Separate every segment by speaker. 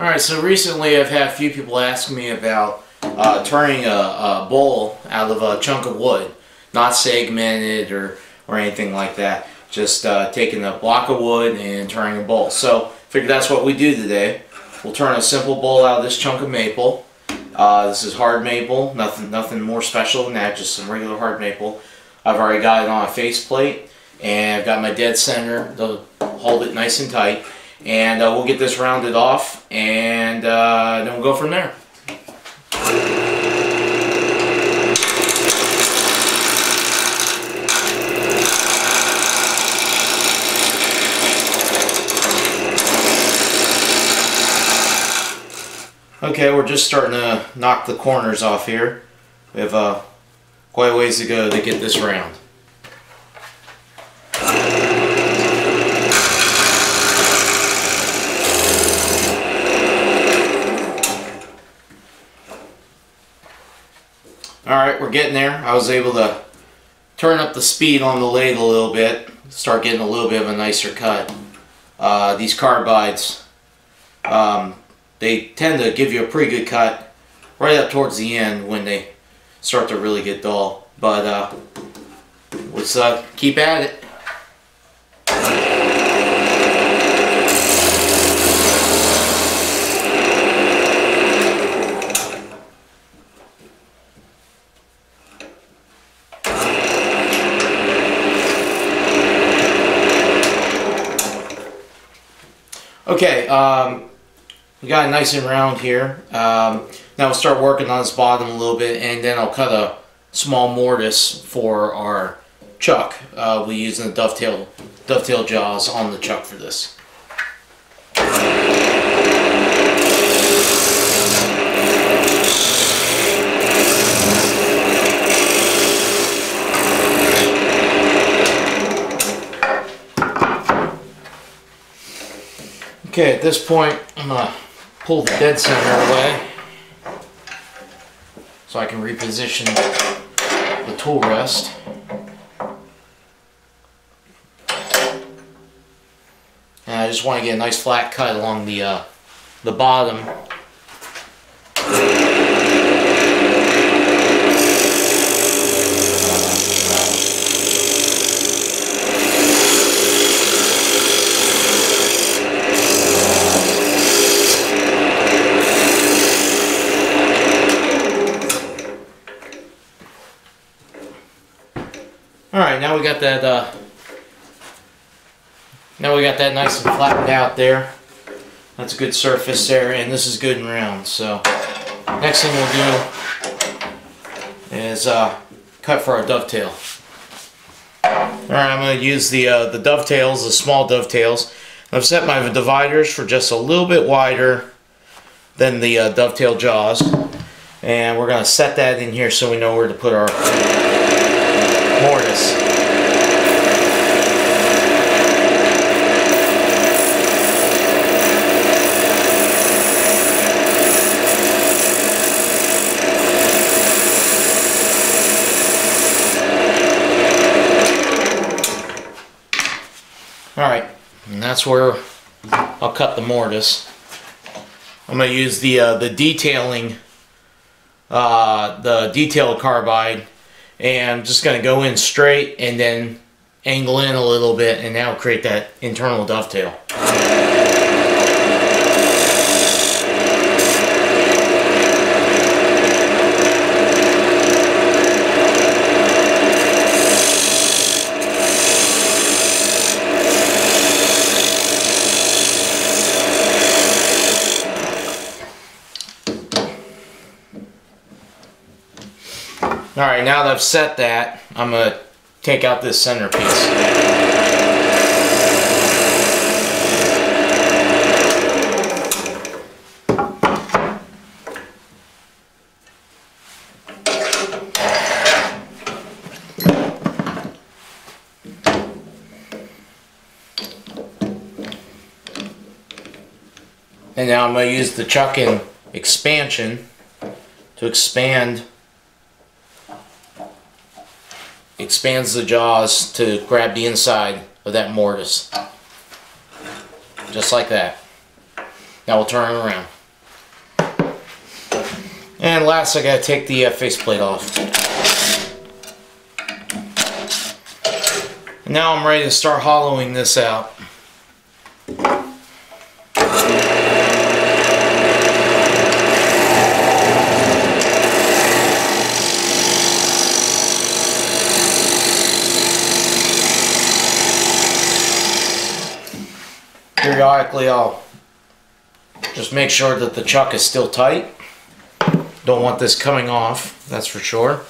Speaker 1: Alright, so recently I've had a few people ask me about turning a bowl out of a chunk of wood. Not segmented or anything like that. Just taking a block of wood and turning a bowl. So, figured that's what we do today. We'll turn a simple bowl out of this chunk of maple. This is hard maple, nothing more special than that, just some regular hard maple. I've already got it on a faceplate, and I've got my dead center to hold it nice and tight. And we'll get this rounded off, and then we'll go from there. Okay, we're just starting to knock the corners off here. We have quite a ways to go to get this round. Alright, we're getting there. I was able to turn up the speed on the lathe a little bit, start getting a little bit of a nicer cut. These carbides, they tend to give you a pretty good cut right up towards the end when they start to really get dull. But let's keep at it. Okay, we got it nice and round here. Now we'll start working on this bottom a little bit, and then I'll cut a small mortise for our chuck. We're using the dovetail jaws on the chuck for this. Okay, at this point, I'm going to pull the dead center away so I can reposition the tool rest. And I just want to get a nice flat cut along the bottom. Alright, now we got that nice and flattened out there. That's a good surface there, and this is good and round. So next thing we'll do is cut for our dovetail. Alright, I'm going to use the dovetails, the small dovetails. I've set my dividers for just a little bit wider than the dovetail jaws, and we're going to set that in here so we know where to put our mortise. Alright, and that's where I'll cut the mortise. I'm going to use the detailing, the detailed carbide, and I'm just going to go in straight and then angle in a little bit, and that'll create that internal dovetail. Alright, now that I've set that, I'm going to take out this centerpiece. And now I'm going to use the chuck-in expansion to expand expands the jaws to grab the inside of that mortise. Just like that. Now we'll turn it around. And last, I gotta take the faceplate off. And now I'm ready to start hollowing this out. Periodically, I'll just make sure that the chuck is still tight. Don't want this coming off, that's for sure.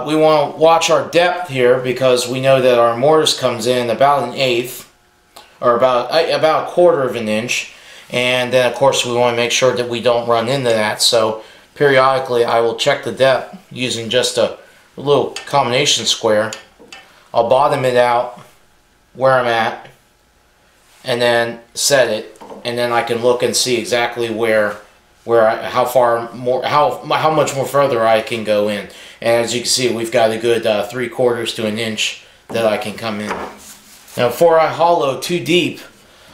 Speaker 1: We want to watch our depth here because we know that our mortise comes in about 1/8 or about a quarter of an inch, and then of course we want to make sure that we don't run into that. So periodically I will check the depth using just a little combination square. I'll bottom it out where I'm at and then set it, and then I can look and see exactly how much more further I can go in. And as you can see, we've got a good 3/4 to an inch that I can come in. Now before I hollow too deep,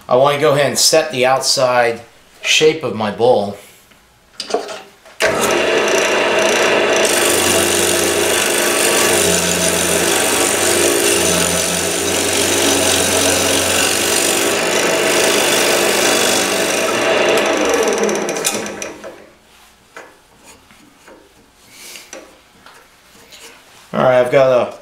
Speaker 1: I want to go ahead and set the outside shape of my bowl. Alright, I've got a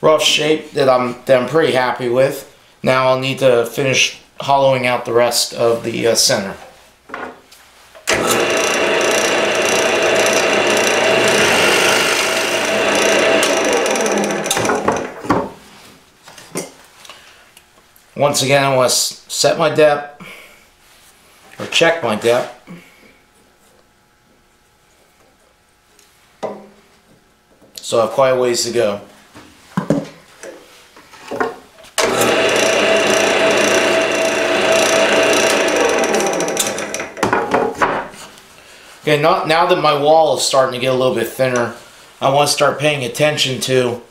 Speaker 1: rough shape that I'm pretty happy with. Now I'll need to finish hollowing out the rest of the center. Once again, I want to set my depth, or check my depth. So I have quite a ways to go. Okay, now that my wall is starting to get a little bit thinner, I want to start paying attention to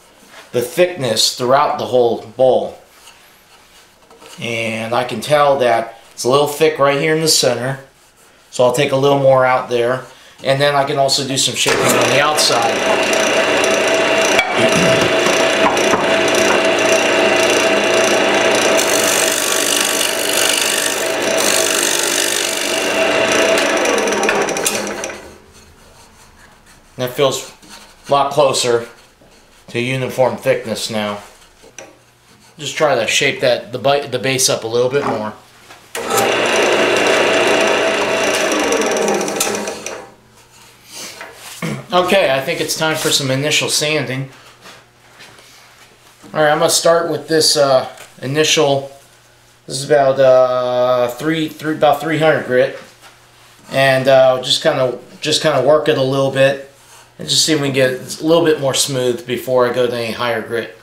Speaker 1: the thickness throughout the whole bowl. And I can tell that it's a little thick right here in the center, so I'll take a little more out there, and then I can also do some shaping on the outside. That feels a lot closer to uniform thickness now. Just try to shape the base up a little bit more. Okay, I think it's time for some initial sanding. Alright, I'm going to start with this initial, this is about about 300 grit, and just kind of work it a little bit and just see if we can get it a little bit more smooth before I go to any higher grit.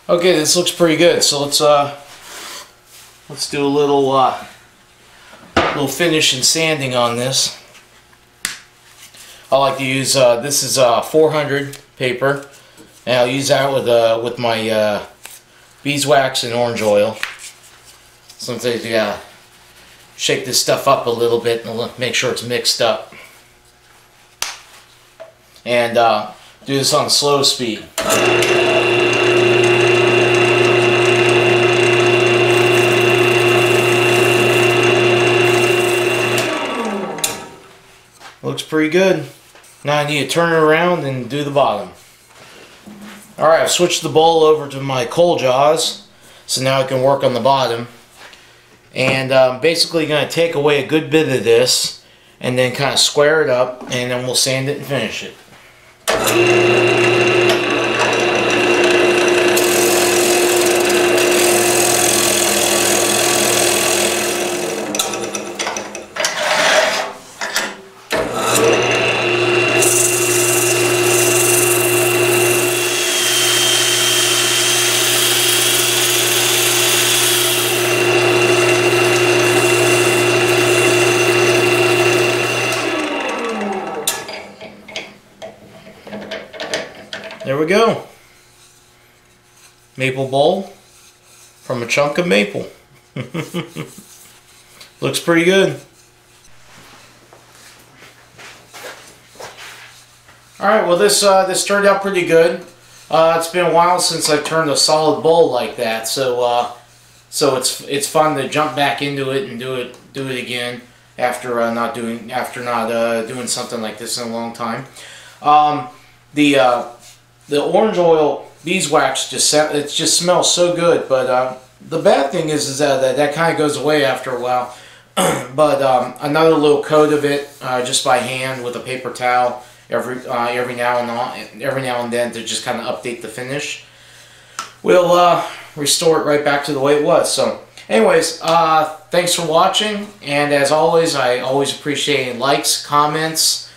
Speaker 1: Okay, this looks pretty good. So let's do a little finish and sanding on this. I like to use this is 400 paper, and I'll use that with my beeswax and orange oil. Sometimes you gotta shake this stuff up a little bit and make sure it's mixed up, and do this on slow speed. Looks pretty good. Now I need to turn it around and do the bottom. Alright, I've switched the bowl over to my coal jaws, so now I can work on the bottom. And I'm basically going to take away a good bit of this and then kind of square it up, and then we'll sand it and finish it. we go. Maple bowl from a chunk of maple. Looks pretty good. Alright, well this turned out pretty good. It's been a while since I've turned a solid bowl like that, so it's fun to jump back into it and do it again after not doing something like this in a long time. The orange oil beeswax just smells so good, but the bad thing is that kind of goes away after a while. But another little coat of it just by hand with a paper towel every now and then to just kind of update the finish will restore it right back to the way it was. So anyways, thanks for watching, and as always, I always appreciate likes, comments,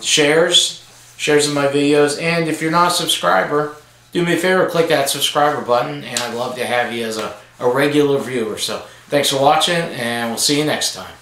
Speaker 1: shares of my videos, and if you're not a subscriber, do me a favor, click that subscriber button, and I'd love to have you as a regular viewer. So thanks for watching, and we'll see you next time.